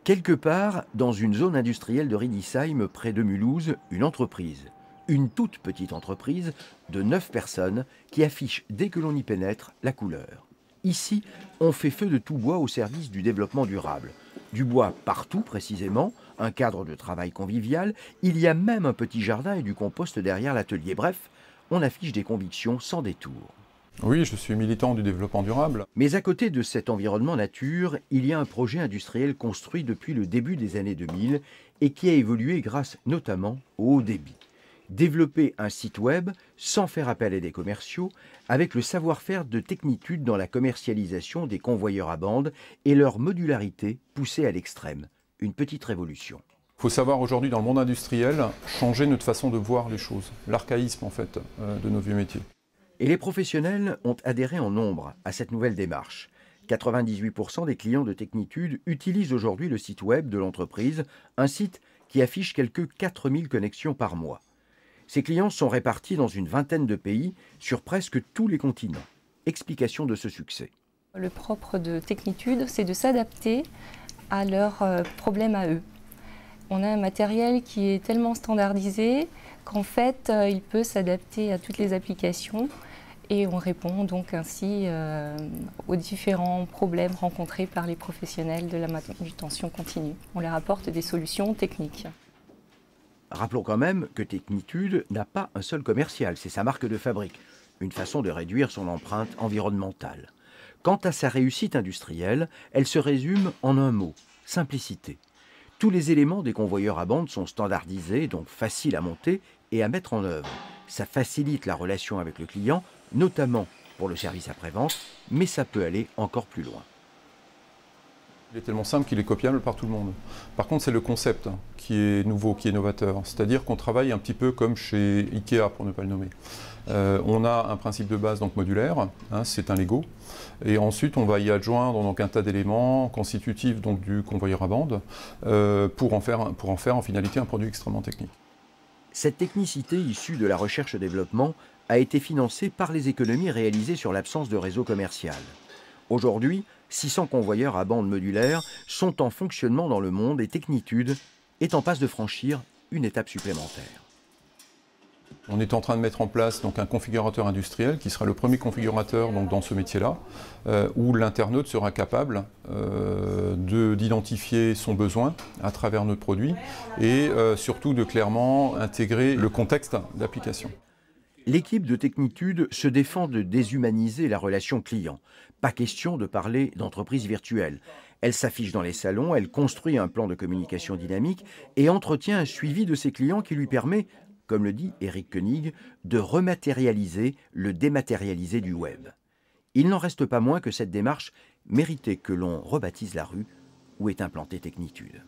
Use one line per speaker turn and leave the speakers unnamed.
Quelque part, dans une zone industrielle de Riedisheim, près de Mulhouse, une toute petite entreprise de 9 personnes qui affiche dès que l'on y pénètre la couleur. Ici, on fait feu de tout bois au service du développement durable. Du bois partout précisément, un cadre de travail convivial, il y a même un petit jardin et du compost derrière l'atelier. Bref, on affiche des convictions sans détour.
Oui, je suis militant du développement durable.
Mais à côté de cet environnement nature, il y a un projet industriel construit depuis le début des années 2000 et qui a évolué grâce notamment au haut débit. Développer un site web sans faire appel à des commerciaux, avec le savoir-faire de Technitude dans la commercialisation des convoyeurs à bande et leur modularité poussée à l'extrême. Une petite révolution.
Il faut savoir aujourd'hui dans le monde industriel changer notre façon de voir les choses, l'archaïsme en fait de nos vieux métiers.
Et les professionnels ont adhéré en nombre à cette nouvelle démarche. 98% des clients de Technitude utilisent aujourd'hui le site web de l'entreprise, un site qui affiche quelques 4000 connexions par mois. Ces clients sont répartis dans une vingtaine de pays sur presque tous les continents. Explication de ce succès.
Le propre de Technitude, c'est de s'adapter à leurs problèmes à eux. On a un matériel qui est tellement standardisé qu'en fait, il peut s'adapter à toutes les applications et on répond donc ainsi aux différents problèmes rencontrés par les professionnels de la manutention continue. On leur apporte des solutions techniques.
Rappelons quand même que Technitude n'a pas un seul commercial, c'est sa marque de fabrique, une façon de réduire son empreinte environnementale. Quant à sa réussite industrielle, elle se résume en un mot, simplicité. Tous les éléments des convoyeurs à bande sont standardisés, donc faciles à monter et à mettre en œuvre. Ça facilite la relation avec le client, notamment pour le service après-vente, mais ça peut aller encore plus loin.
Il est tellement simple qu'il est copiable par tout le monde. Par contre, c'est le concept qui est nouveau, qui est novateur. C'est-à-dire qu'on travaille un petit peu comme chez Ikea, pour ne pas le nommer. On a un principe de base donc modulaire, c'est un Lego. Et ensuite, on va y adjoindre donc un tas d'éléments constitutifs donc, du convoyeur à bande pour en faire en finalité un produit extrêmement technique.
Cette technicité issue de la recherche-développement a été financée par les économies réalisées sur l'absence de réseau commercial. Aujourd'hui, 600 convoyeurs à bande modulaire sont en fonctionnement dans le monde et Technitude est en passe de franchir une étape supplémentaire.
On est en train de mettre en place donc, un configurateur industriel qui sera le premier configurateur donc, dans ce métier-là, où l'internaute sera capable d'identifier son besoin à travers notre produit et surtout de clairement intégrer le contexte d'application.
L'équipe de Technitude se défend de déshumaniser la relation client. Pas question de parler d'entreprise virtuelle. Elle s'affiche dans les salons, elle construit un plan de communication dynamique et entretient un suivi de ses clients qui lui permet, comme le dit Eric Koenig, de rematérialiser le dématérialisé du web. Il n'en reste pas moins que cette démarche méritait que l'on rebaptise la rue où est implantée Technitude.